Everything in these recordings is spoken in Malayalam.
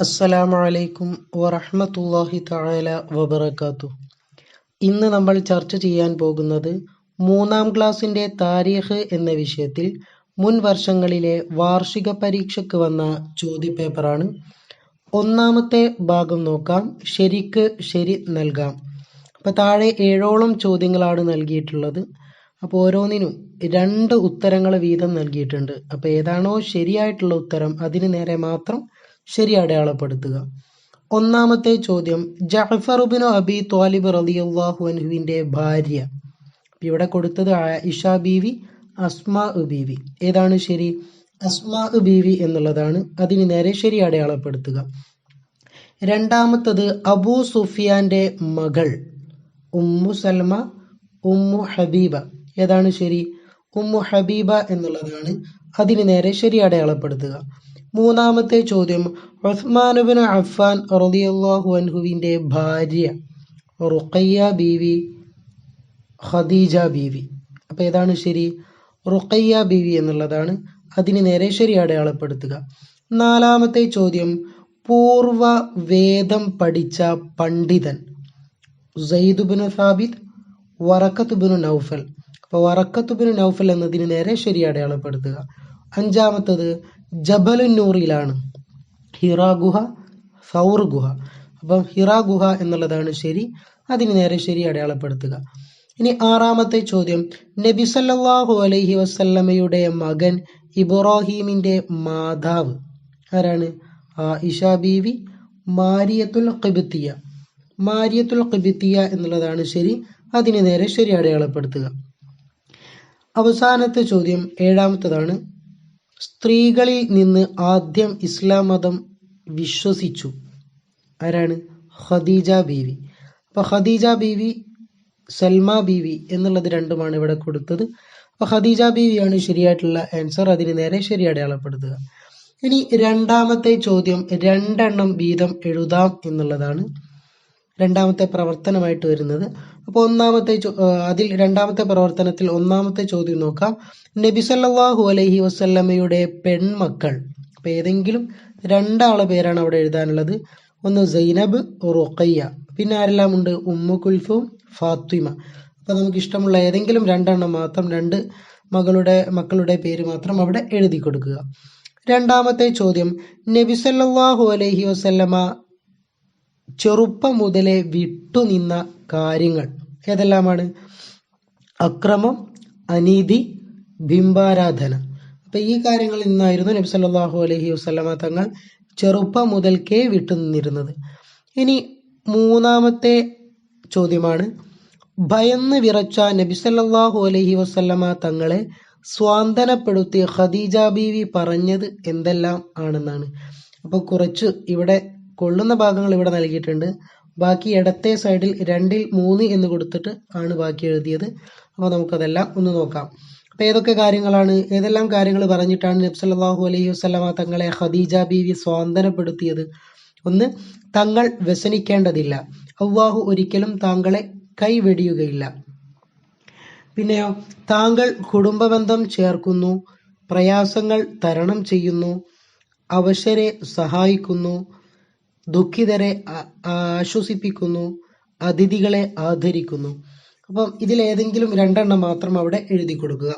അസ്സലാമു അലൈക്കും വറഹ്മത്തുള്ളാഹി തആല വബറകാതുഹു. ഇന്ന് നമ്മൾ ചർച്ച ചെയ്യാൻ പോകുന്നത് 3-ാം ക്ലാസ്സിന്റെ താരീഖ് എന്ന വിഷയത്തിൽ മുൻ വർഷങ്ങളിലെ വാർഷിക പരീക്ഷയ്ക്ക് വന്ന ചോദ്യപേപ്പറാണ്. ഒന്നാമത്തെ ഭാഗം നോക്കാം. ശരിക്ക് ശരി നൽകാം. അപ്പോൾ താഴെ 7ഓളം ചോദ്യങ്ങളാണ് നൽകിയിട്ടുള്ളത്. അപ്പോൾ ഓരോന്നിനും 2 ഉത്തരങ്ങൾ വീതം നൽകിയിട്ടുണ്ട്. അപ്പോൾ ഏതാണോ ശരിയായിട്ടുള്ള ഉത്തരം അതിന് നേരെ മാത്രം ശരി അടയാളപ്പെടുത്തുക. ഒന്നാമത്തെ ചോദ്യം, ജഅഫർ ഇബ്നു അബി ത്വാലിബ് റളിയല്ലാഹു അൻഹുവിന്റെ ഭാര്യ. ഇവിടെ കൊടുത്തത് ആയിഷ ബീവി, അസ്മാ ബീവി. ഏതാണ് ശരി? അസ്മാ ബീവി എന്നുള്ളതാണ്. അതിന് നേരെ ശരി അടയാളപ്പെടുത്തുക. രണ്ടാമത്തത്, അബൂ സുഫിയാന്റെ മകൾ ഉമ്മു സൽമ, ഉമ്മു ഹബീബ. ഏതാണ് ശരി? ഉമ്മു ഹബീബ എന്നുള്ളതാണ്. അതിന് നേരെ ശരി അടയാളപ്പെടുത്തുക. മൂന്നാമത്തെ ചോദ്യം, ഉസ്മാൻ ഇബ്നു അഫ്ഫാൻ റളിയല്ലാഹു അൻഹുവിന്റെ ഭാര്യ റുഖയ്യ ബീവി, ഖദീജ ബീവി. അപ്പോൾ ഏതാണ് ശരി? റുഖയ്യ ബീവി എന്നുള്ളതാണ്. അതിന് നേരെ ശരി അടയാളപ്പെടുത്തുക. നാലാമത്തെ ചോദ്യം, പൂർവ വേദം പഠിച്ച പണ്ഡിതൻ സയ്യിദ് ഇബ്നു സാബിത്ത്, വറഖത്ത് ഇബ്നു നൗഫൽ. അപ്പോൾ വറഖത്ത് ഇബ്നു നൗഫൽ എന്നതിന് നേരെ ശരി അടയാളപ്പെടുത്തുക. അഞ്ചാമത്തത്, ജബലുന്നൂറിലാണ് ഹിറാ ഗുഹ, സൗർ ഗുഹ. അപ്പം ഹിറാ ഗുഹ എന്നുള്ളതാണ് ശരി. അതിന് നേരെ ശരി അടയാളപ്പെടുത്തുക. ഇനി ആറാമത്തെ ചോദ്യം, നബി സല്ലല്ലാഹു അലൈഹി വസല്ലമയുടെ മകൻ ഇബ്രാഹീമിന്റെ മാതാവ് ആരാണ്? ആയിഷ ബീവി, മാരിയത്തുൽ ഖിബ്തിയ. മാരിയത്തുൽ ഖിബ്തിയ എന്നുള്ളതാണ് ശരി. അതിന് നേരെ ശരി അടയാളപ്പെടുത്തുക. അവസാനത്തെ ചോദ്യം ഏഴാമത്തതാണ്, സ്ത്രീകളിൽ നിന്ന് ആദ്യം ഇസ്ലാം മതം വിശ്വസിച്ചു ആരാണ്? ഖദീജ ബീവി. അപ്പൊ ഖദീജ ബീവി, സൽമ ബീവി എന്നുള്ളത് രണ്ടുമാണ് ഇവിടെ കൊടുത്തത്. അപ്പൊ ഖദീജ ബീവിയാണ് ശരിയായിട്ടുള്ള ആൻസർ. അതിന് നേരെ ശരി അടയാളപ്പെടുത്തുക. ഇനി രണ്ടാമത്തെ ചോദ്യം 2 വീതം എഴുതാം എന്നുള്ളതാണ് രണ്ടാമത്തെ പ്രവർത്തനമായിട്ട് വരുന്നത്. അപ്പോൾ അതിൽ രണ്ടാമത്തെ പ്രവർത്തനത്തിൽ ഒന്നാമത്തെ ചോദ്യം നോക്കാം. നബി സല്ലല്ലാഹു അലൈഹി വസല്ലമയുടെ പെൺമക്കൾ. അപ്പൊ ഏതെങ്കിലും 2 പേരാണ് അവിടെ എഴുതാനുള്ളത്. ഒന്ന് സൈനബ്, റുഖയ്യ. പിന്നെ ആരെല്ലാം ഉണ്ട്? ഉമ്മു കുൽഫും, ഫാത്തിമ. അപ്പൊ നമുക്ക് ഇഷ്ടമുള്ള ഏതെങ്കിലും 2 മാത്രം, 2 മക്കളുടെ പേര് മാത്രം അവിടെ എഴുതി കൊടുക്കുക. രണ്ടാമത്തെ ചോദ്യം, നബി സല്ലല്ലാഹു അലൈഹി വസല്ലമ ചെറുപ്പം മുതലേ വിട്ടുനിന്ന കാര്യങ്ങൾ ഏതെല്ലാമാണ്? അക്രമം, അനീതി, ബിംബാരാധന. അപ്പൊ ഈ കാര്യങ്ങളിൽ നിന്നായിരുന്നു നബി സല്ലല്ലാഹു അലൈഹി വസല്ലമ തങ്ങൾ ചെറുപ്പം മുതൽക്കേ വിട്ടുനിന്നിരുന്നത്. ഇനി മൂന്നാമത്തെ ചോദ്യമാണ്, ഭയന്ന് വിറച്ച നബി സല്ലല്ലാഹു അലൈഹി വസല്ലമ തങ്ങളെ സ്വാന്തനപ്പെടുത്തി ഖദീജ ബീവി പറഞ്ഞത് എന്തെല്ലാം ആണെന്നാണ്. അപ്പൊ കുറച്ച് ഇവിടെ കൊള്ളുന്ന ഭാഗങ്ങൾ ഇവിടെ നൽകിയിട്ടുണ്ട്. ബാക്കി ഇടത്തെ സൈഡിൽ 2-ൽ 3 എന്ന് കൊടുത്തിട്ട് ആണ് ബാക്കി എഴുതിയത്. അപ്പോൾ നമുക്കതെല്ലാം ഒന്ന് നോക്കാം. അപ്പോൾ ഏതെല്ലാം കാര്യങ്ങൾ പറഞ്ഞിട്ടാണ് നബി സല്ലല്ലാഹു അലൈഹി വസല്ലമ തങ്ങളെ ഖദീജ ബീവി സ്വാന്തനപ്പെടുത്തിയത്? ഒന്ന്, തങ്ങൾ വ്യസനിക്കേണ്ടതില്ല, അല്ലാഹു ഒരിക്കലും താങ്കളെ കൈവെടിയുകയില്ല. പിന്നെയോ, താങ്കൾ കുടുംബബന്ധം ചേർക്കുന്നു, പ്രയാസങ്ങൾ തരണം ചെയ്യുന്നു, അവശരെ സഹായിക്കുന്നു, ദുഃഖിതരെ ആശ്വസിപ്പിക്കുന്നു, അതിഥികളെ ആദരിക്കുന്നു. അപ്പം ഇതിലേതെങ്കിലും 2 മാത്രം അവിടെ എഴുതി കൊടുക്കുക.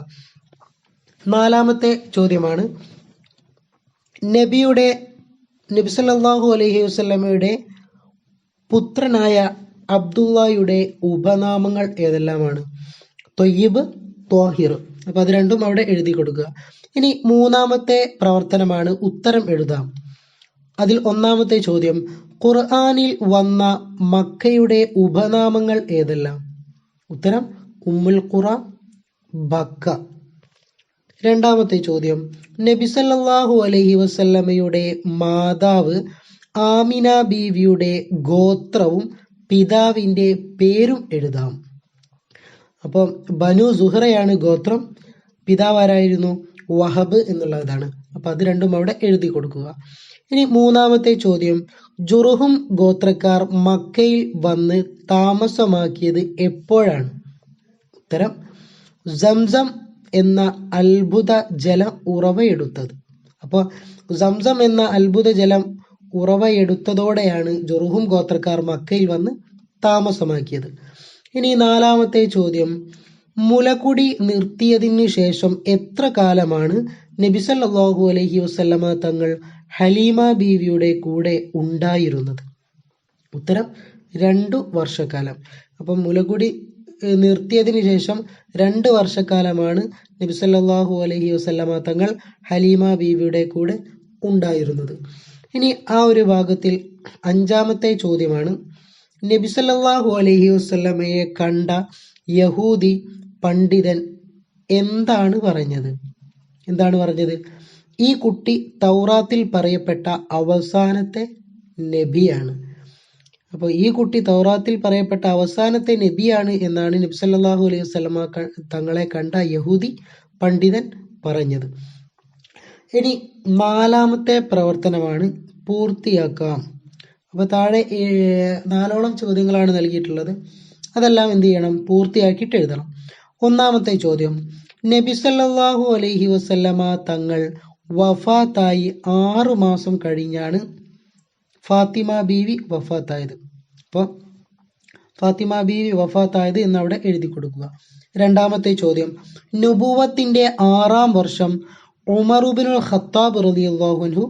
നാലാമത്തെ ചോദ്യമാണ്, നബി സല്ലല്ലാഹു അലൈഹി വസല്ലമയുടെ പുത്രനായ അബ്ദുള്ളയുടെ ഉപനാമങ്ങൾ ഏതെല്ലാമാണ്? ത്വയ്യിബ്, ത്വാഹിർ. അപ്പൊ അത് 2 അവിടെ എഴുതി കൊടുക്കുക. ഇനി മൂന്നാമത്തെ പ്രവർത്തനമാണ് ഉത്തരം എഴുതാം. അതിൽ ഒന്നാമത്തെ ചോദ്യം, ഖുർആനിൽ വന്ന മക്കയുടെ ഉപനാമങ്ങൾ ഏതെല്ലാം? ഉത്തരം ഉമ്മുൽ ഖുറ, ബക്ക. രണ്ടാമത്തെ ചോദ്യം, നബി സല്ലല്ലാഹു അലൈഹി വസല്ലമയുടെ മാതാവ് ആമിന ബീവിയുടെ ഗോത്രവും പിതാവിന്റെ പേരും എഴുതാം. അപ്പം ബനു സുഹറയാണ് ഗോത്രം, പിതാവ് ആരായിരുന്നു? വഹബ് എന്നുള്ളതാണ്. അപ്പൊ അത് 2 അവിടെ എഴുതി കൊടുക്കുക. ഇനി മൂന്നാമത്തെ ചോദ്യം, ജുർഹും ഗോത്രക്കാർ മക്കയിൽ വന്ന് താമസമാക്കിയത് എപ്പോഴാണ്? ഉത്തരം സംസം എന്ന അത്ഭുത ജലം ഉറവയെടുത്തത്. അപ്പോൾ സംസം എന്ന അത്ഭുത ജലം ഉറവയെടുത്തതോടെയാണ് ജുർഹും ഗോത്രക്കാർ മക്കയിൽ വന്ന് താമസമാക്കിയത്. ഇനി നാലാമത്തെ ചോദ്യം, മുലകുടി നിർത്തിയതിന് ശേഷം എത്ര കാലമാണ് നബി സല്ലല്ലാഹു അലൈഹി വസല്ലമ തങ്ങൾ ഹലീമ ബീവിയുടെ കൂടെ ഉണ്ടായിരുന്നത്? ഉത്തരം 2 വർഷക്കാലം. അപ്പം മുലകുടി നിർത്തിയതിന് ശേഷം 2 വർഷക്കാലമാണ് നബി സല്ലല്ലാഹു അലൈഹി വസല്ലമ തങ്ങൾ ഹലീമ ബീവിയുടെ കൂടെ ഉണ്ടായിരുന്നത്. ഇനി ആ ഒരു ഭാഗത്തിൽ 5-ാമത്തെ ചോദ്യമാണ്, നബി സല്ലല്ലാഹു അലൈഹി വസല്ലമയെ കണ്ട യഹൂദി പണ്ഡിതൻ എന്താണ് പറഞ്ഞത്? ഈ കുട്ടി തൗറാത്തിൽ പറയപ്പെട്ട അവസാനത്തെ നബിയാണ്. അപ്പോൾ ഈ കുട്ടി തൗറാത്തിൽ പറയപ്പെട്ട അവസാനത്തെ നബിയാണ് എന്നാണ് നബി സല്ലല്ലാഹു അലൈഹി വസല്ലമ തങ്ങളെ കണ്ട യഹൂദി പണ്ഡിതൻ പറഞ്ഞത്. ഇനി 4-ാമത്തെ പ്രവർത്തനമാണ് പൂർത്തിയാക്കാം. അപ്പോൾ താഴെ 4ഓളം ചോദ്യങ്ങളാണ് നൽകിയിട്ടുള്ളത്. അതെല്ലാം എന്ത് ചെയ്യണം? പൂർത്തിയാക്കിയിട്ട് എഴുതണം. 1-ാമത്തെ ചോദ്യം, നബി സല്ലല്ലാഹു അലൈഹി വസല്ലമ തങ്ങൾ വഫാത്തായി 6 മാസം കഴിഞ്ഞാണ് ഫാത്തിമ ബീവി വഫാത്തായത്. അപ്പോൾ ഫാത്തിമ ബീവി വഫാത്തായത് എന്നവിടെ എഴുതി കൊടുക്കുക. 2-ാമത്തെ ചോദ്യം, നുബുവത്തിന്റെ 6-ാം വർഷം ഉമർ ഇബ്നുൽ ഖത്താബ് റളിയല്ലാഹു അൻഹു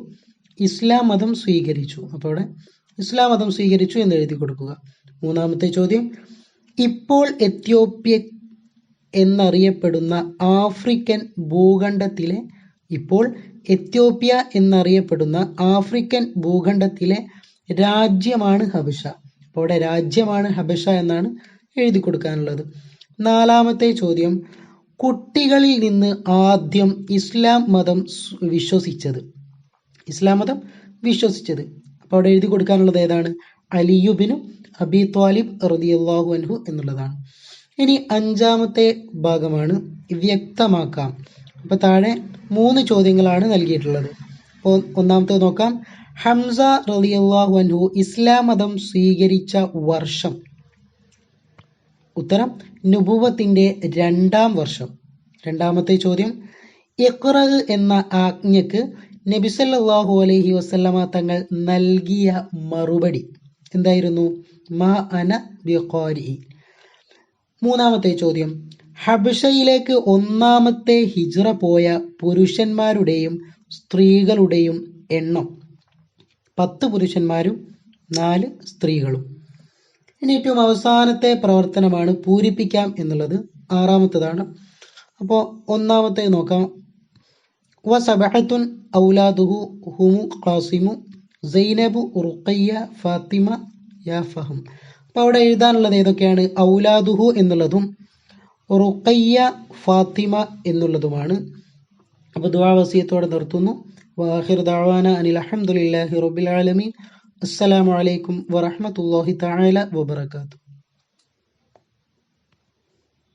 ഇസ്ലാം മതം സ്വീകരിച്ചു. അപ്പോൾ അവിടെ ഇസ്ലാം മതം സ്വീകരിച്ചു എന്ന് എഴുതി കൊടുക്കുക. 3-ാമത്തെ ചോദ്യം, ഇപ്പോൾ എത്യോപ്യ എന്നറിയപ്പെടുന്ന ആഫ്രിക്കൻ ഭൂഖണ്ഡത്തിലെ രാജ്യമാണ് ഹബശ. അപ്പോൾ അവിടെ രാജ്യമാണ് ഹബശ എന്നാണ് എഴുതി കൊടുക്കാനുള്ളത്. 4-ാമത്തെ ചോദ്യം, കുട്ടികളിൽ നിന്ന് ആദ്യം ഇസ്ലാം മതം വിശ്വസിച്ചത്. അപ്പോൾ അവിടെ എഴുതി കൊടുക്കാനുള്ളത് ഏതാണ്? അലിയു ബിനു അബി ത്വാലിബ് റളിയല്ലാഹു അൻഹു എന്നുള്ളതാണ്. ഇനി 5-ാമത്തെ ഭാഗമാണ് വ്യക്തമാക്കാം. അപ്പോൾ താഴെ 3 ചോദ്യങ്ങളാണ് നൽകിയിട്ടുള്ളത്. അപ്പോൾ 1-ാമത്തെ നോക്കാം. ഹംസ റളിയല്ലാഹു അൻഹു ഇസ്ലാം മതം സ്വീകരിച്ച വർഷം? ഉത്തരം നുബുവത്തിന്റെ 2-ാം വർഷം. 2-ാമത്തെ ചോദ്യം, ഇഖ്റ എന്ന ആജ്ഞക്ക് നബി സല്ലല്ലാഹു അലൈഹി വസല്ലമ തങ്ങൾ നൽകിയ മറുപടി എന്തായിരുന്നു? മാ അന ബിഖാരി. 3-ാമത്തെ ചോദ്യം, ഹബശയിലേക്ക് 1-ാമത്തെ ഹിജ്റ പോയ പുരുഷന്മാരുടെയും സ്ത്രീകളുടെയും എണ്ണം? 10 പുരുഷന്മാരും 4 സ്ത്രീകളും. ഇനി ഏറ്റവും അവസാനത്തെ പ്രവർത്തനമാണ് പൂരിപ്പിക്കാം എന്നുള്ളത്. 6-ാമത്തേതാണ്. അപ്പോൾ 1-ാമത്തെ നോക്കാം. വസബഅത്തുൻ ഔലാദുഹു ഹുമു ഖാസിമു സൈനബു റുഖയ്യ ഫാത്തിമ യാ ഫഹം. അപ്പോൾ അവിടെ എഴുതാനുള്ളത് ഏതൊക്കെയാണ്? ഔലാദുഹു എന്നുള്ളതും റുഖയ്യ ഫാത്തിമ എന്നുള്ളതുമാണ്. അപ്പോൾ ദുആ വസിയത്തോടെ നിർത്തുന്നു. വാഖിറു ദഅവാന അനിൽ ഹംദുലില്ലാഹി റബ്ബിൽ ആലമീൻ. അസ്സലാമു അലൈക്കും വറഹ്മത്തുള്ളാഹി തആല വബറകാതുഹു.